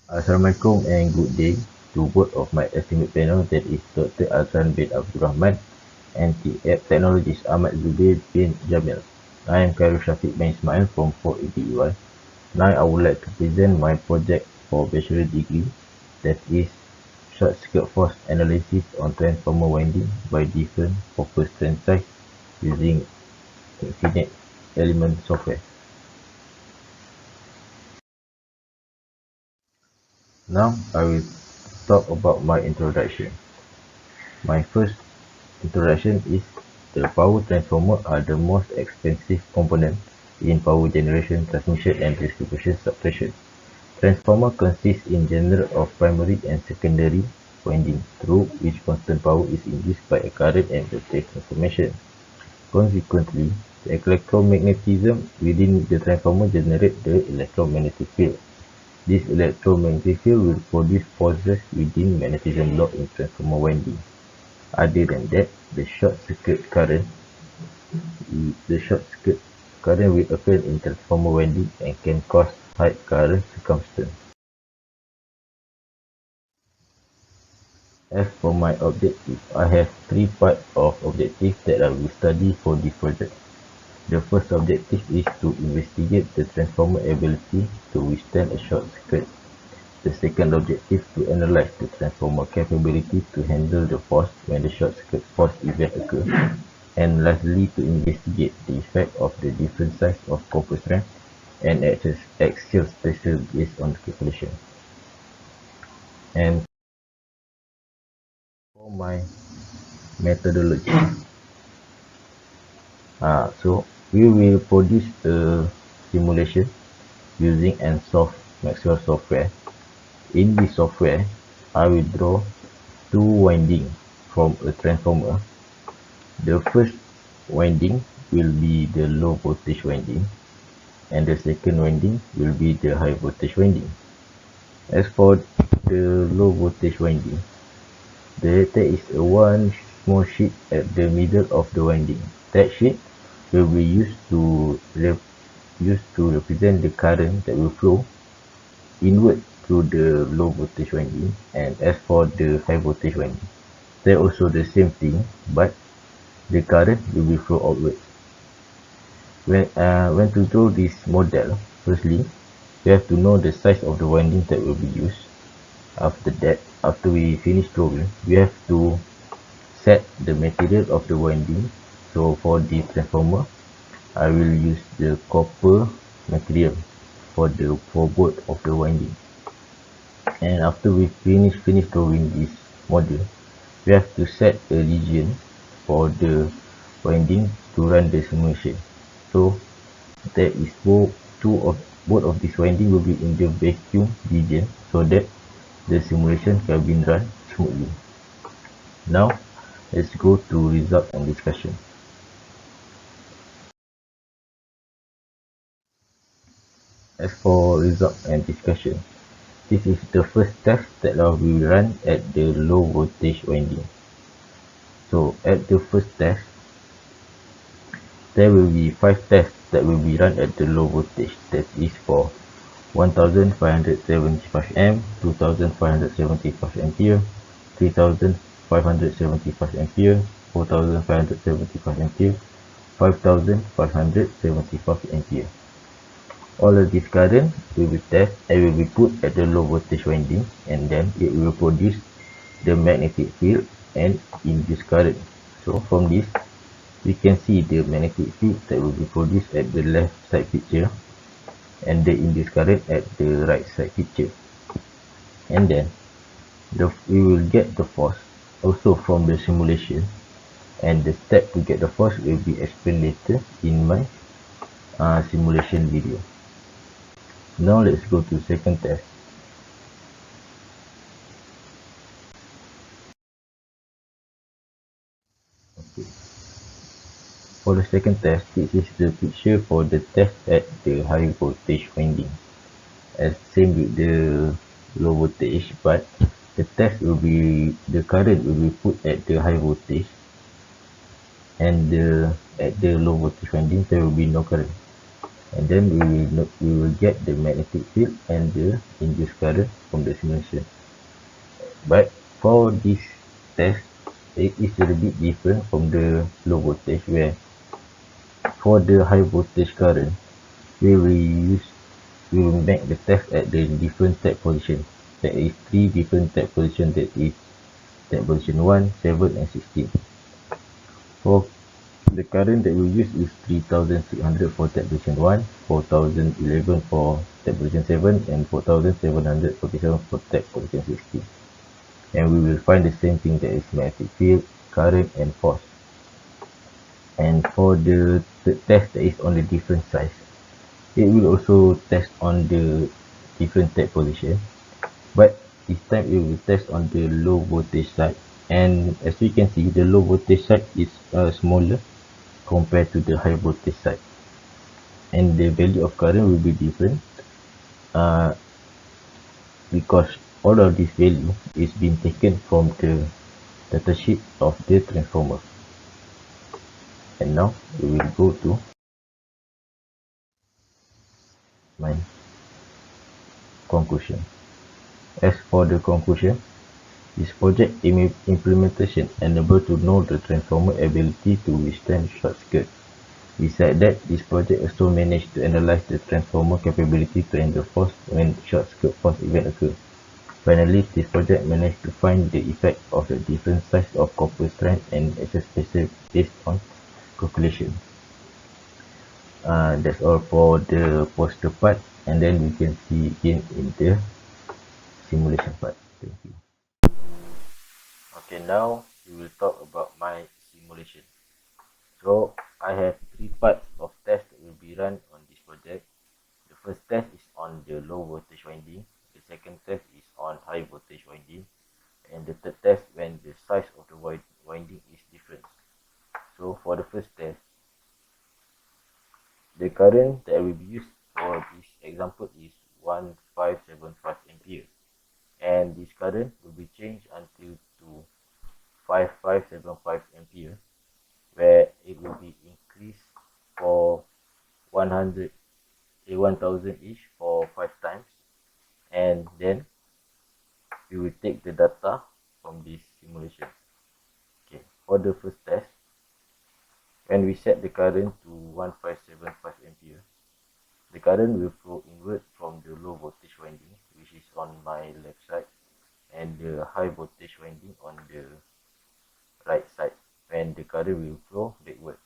Assalamualaikum and good day to both of my esteemed panel, that is Dr. Azran bin Abdul Rahman and Technologist Ahmad Zubair bin Jamil. I am Khairul Shafiq bin Ismail from 480EY. Now I would like to present my project for bachelor degree, that is short circuit force analysis on transformer winding by different copper strand size using FINITE element software. Now I will talk about my introduction. My first introduction is the power transformer are the most expensive component in power generation, transmission and distribution substation. Transformer consists in general of primary and secondary winding, through which constant power is induced by a current and voltage transformation. Consequently, the electromagnetism within the transformer generates the electromagnetic field. This electromagnetic field will produce forces within magnetism law in transformer winding. Other than that, the short circuit current will occur in transformer winding and can cause high current circumstance. As for my objective, I have three parts of objectives that I will study for this project. The first objective is to investigate the transformer ability to withstand a short circuit. The second objective to analyze the transformer capability to handle the force when the short circuit force event occurs. And lastly, to investigate the effect of the different size of copper strand and axial pressure based on the calculation. And for my methodology, so we will produce a simulation using NSoft Maxwell software. In this software, I will draw two windings from a transformer. The first winding will be the low voltage winding, and the second winding will be the high voltage winding. As for the low voltage winding, there is one small sheet at the middle of the winding. That sheet will be used to represent the current that will flow inward through the low voltage winding. And as for the high voltage winding, they're also the same thing, but the current will be flow outward. When to draw this model, firstly, we have to know the size of the winding that will be used. After that, after we finish drawing, we have to set the material of the winding. So for the transformer, I will use the copper material for both of the winding. And after we finish drawing this model, we have to set a region for the winding to run the simulation. So there is both of these winding will be in the vacuum region, so that the simulation can be run smoothly. Now let's go to result and discussion. As for result and discussion, this is the first test that we will run at the low voltage winding. So at the first test, there will be 5 tests that will be run at the low voltage. That is for 1575 amp, 2575 ampere, 3575 ampere, 4575 ampere, 5575 ampere. All of this current will be tested and will be put at the low voltage winding, and then it will produce the magnetic field and induce current. So from this, we can see the magnetic field that will be produced at the left side picture and the induced current at the right side picture. And then we will get the force also from the simulation, and the step to get the force will be explained later in my simulation video. Now let's go to second test. Okay. For the second test, this is the picture for the test at the high voltage winding. As same with the low voltage, but the current will be put at the high voltage, and at the low voltage winding there will be no current. and then we will get the magnetic field and the induced current from the simulation. But for this test, it is a little bit different from the low voltage, where for the high voltage current we will make the test at the different tap position. There is three different tap position, that is tap position 1, 7 and 16. For the current that we use is 3600 for tap position 1, 4011 for tap position 7 and 4747 for tap position 16. And we will find the same thing, that is magnetic field, current and force. And for the test that is on the different size, it will also test on the different tap position, but this time it will test on the low voltage side. And as we can see, the low voltage side is smaller compared to the high voltage side, and the value of current will be different uh, because all of this value is being taken from the datasheet of the transformer. And now we will go to my conclusion. As for the conclusion, this project implementation enabled to know the transformer ability to withstand short circuit. Besides that, this project also managed to analyze the transformer capability to handle force when short circuit force event occur. Finally, this project managed to find the effect of the different size of copper strand and access spacer based on calculation. That's all for the poster part, and then we can see again in the simulation part. Thank you. Okay, now we will talk about my simulation. So I have three parts of test that will be run on this project. The first test is on the low voltage winding, the second test is on high voltage winding, and the third test when the size of the winding is different. So for the first test, the current that will be used for this example is 1575 ampere, and this current will be changed until to 5575 ampere, where it will be increased for 100 1000 each for 5 times, and then we will take the data from this simulation. Okay, for the first test, when we set the current to 1575 ampere, the current will flow inward from the low voltage winding, which is on my left side, and the high voltage winding on the right side, when the current will flow backward.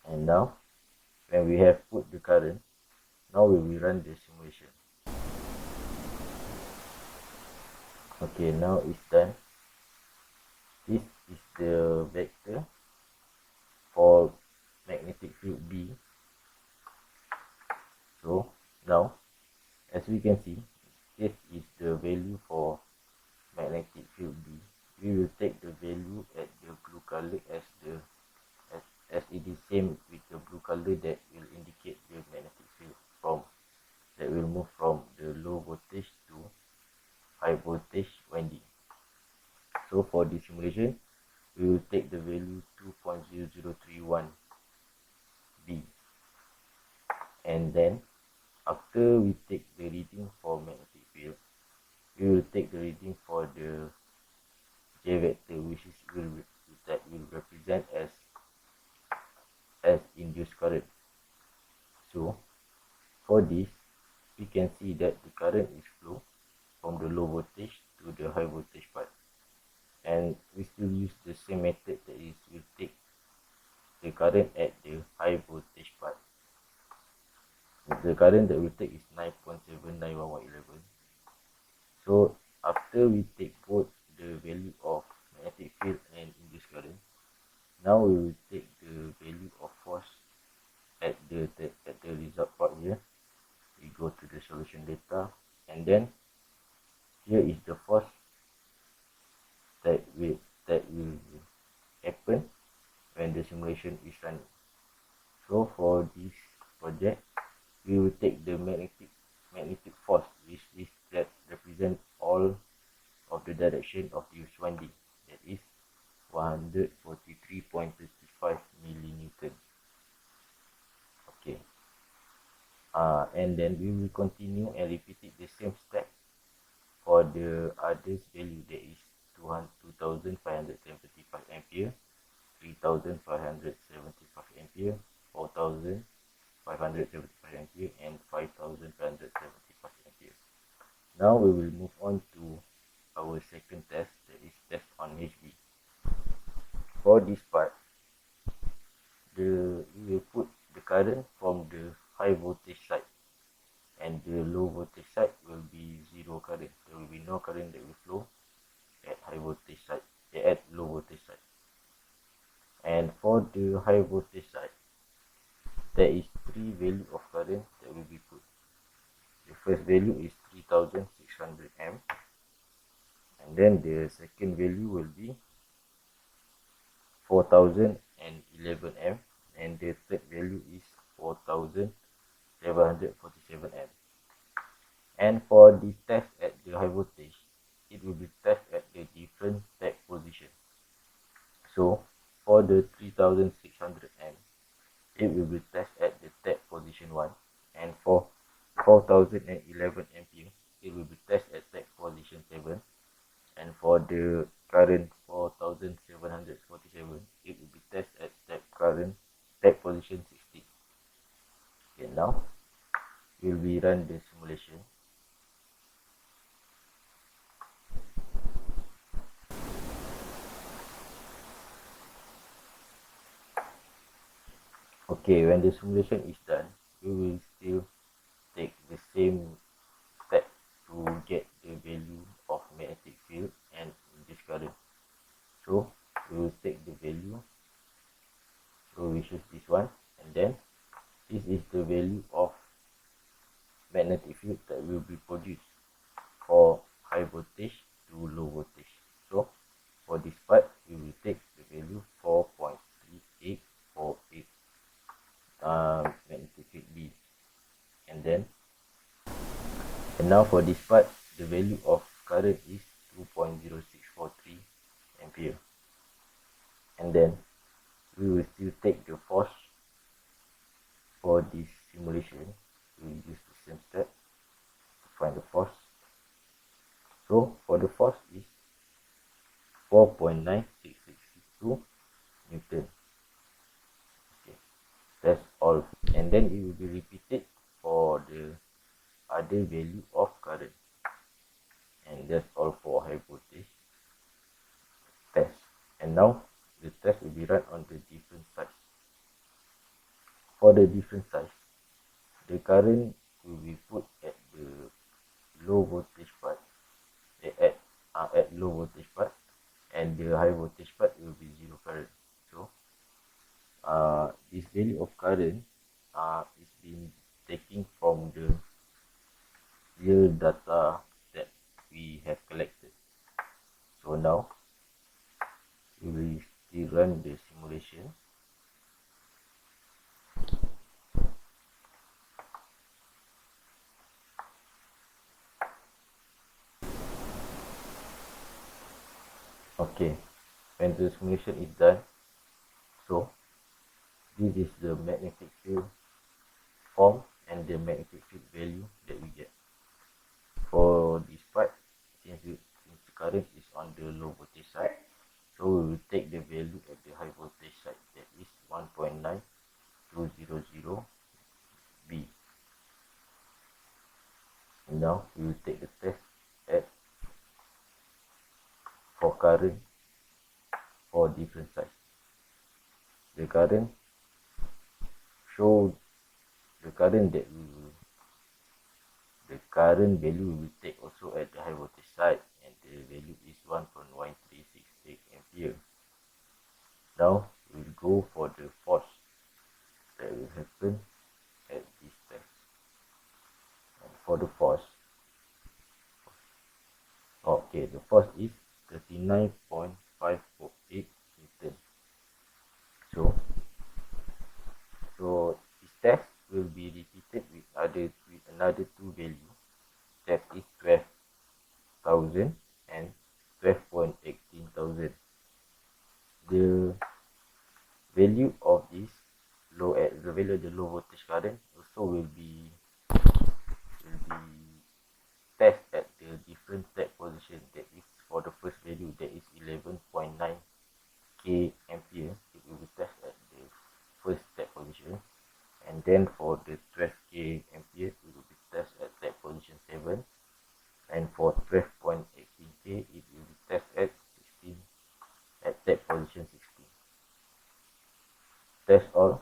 And now, when we have put the current, now we will run the simulation. Okay, now it's done. This is the vector for magnetic field B. So now, as we can see, this is the value for magnetic field B. We will take the value at the blue color as it is same with the blue color that will indicate the magnetic field that will move from the low voltage to high voltage winding. So for this simulation, we will take the value 2.0031 B, and then after we take the reading for magnetic field, we will take the reading for the J vector, which is that will represent as induced current. So for this, we can see that the current is flow from the low voltage to the high voltage part, and we still use the same method, that is we take the current at the high voltage part. The current that we take is 9.791111. So after we take both the value of magnetic field and induced current, now we will take the value of force at the result part here. We go to the solution data, and then here is the force that will happen when the simulation is running. So for this project, we will take the magnetic force, which is that represent all of the direction of the winding, that is 143.35 millinewton. Okay, and then we will continue and repeat it the same step for the others value, that is 2575 ampere, 3575 ampere, 4575 ampere, and 5575 ampere. Now we will move on to our second test, that is test on HV. For this part, we will put the current from the high voltage side, and the low voltage side will be zero current. There will be no current that will flow at high voltage side, at low voltage side. And for the high voltage side, there is three value of current that will be put. The first value is 3600 amp, and then the second value will be 4011 amp, and the third value is 4747 amp. And for the test at the high voltage, it will be tested at the different tag position. So for the 3600 amp, it will be tested at the tag position 1, and for 4011 ampere, it will be tested at tag position 7, and for the current 4747, it will be tested at tag position 16. Okay, now we will run the simulation. Okay, when the simulation is done, we will still take the same step to get the value of magnetic field and this current. So we will take the value, so we choose this one, and then this is the value of magnetic field that will be produced for high voltage to low voltage. So for this part, we will take the value 4.3848 magnetic field B, and now for this part, the value of current is 2.0643 ampere, and then we will still take the force. For this simulation, we will use the same step to find the force. So for the force is 4.96662 Newton. Okay, that's all, and then it will be repeated for the other value of current, and that's all for high voltage test. And now the test will be run on the different sides. For the different sides, the current will be put at the low voltage part, at low voltage part, and the high voltage part will be zero current. So this value of current is being taken from the real data that we have collected. So now we will still run the simulation. Okay, when the simulation is done, so this is the magnetic field form and the magnetic field value that we get. For this part, since the current is on the low voltage side, so we will take the value at the high voltage side, that is 1.9200 B. And now we will take the test at for current for different sides. The current show the current that we will, the current value we will take also at the high voltage side, and the value is 1.1368 ampere. Now we will go for the force that will happen at this test. And for the force, okay, the force is 39.548 Newton. So this test will be repeated with another two values, that is 12,000 and 12.18,000. The value of this the value of the low voltage current also will be then for the 12k ampere, it will be tested at tap position 7, and for 12.18k, it will be tested at 16 at tap position 16. That's all.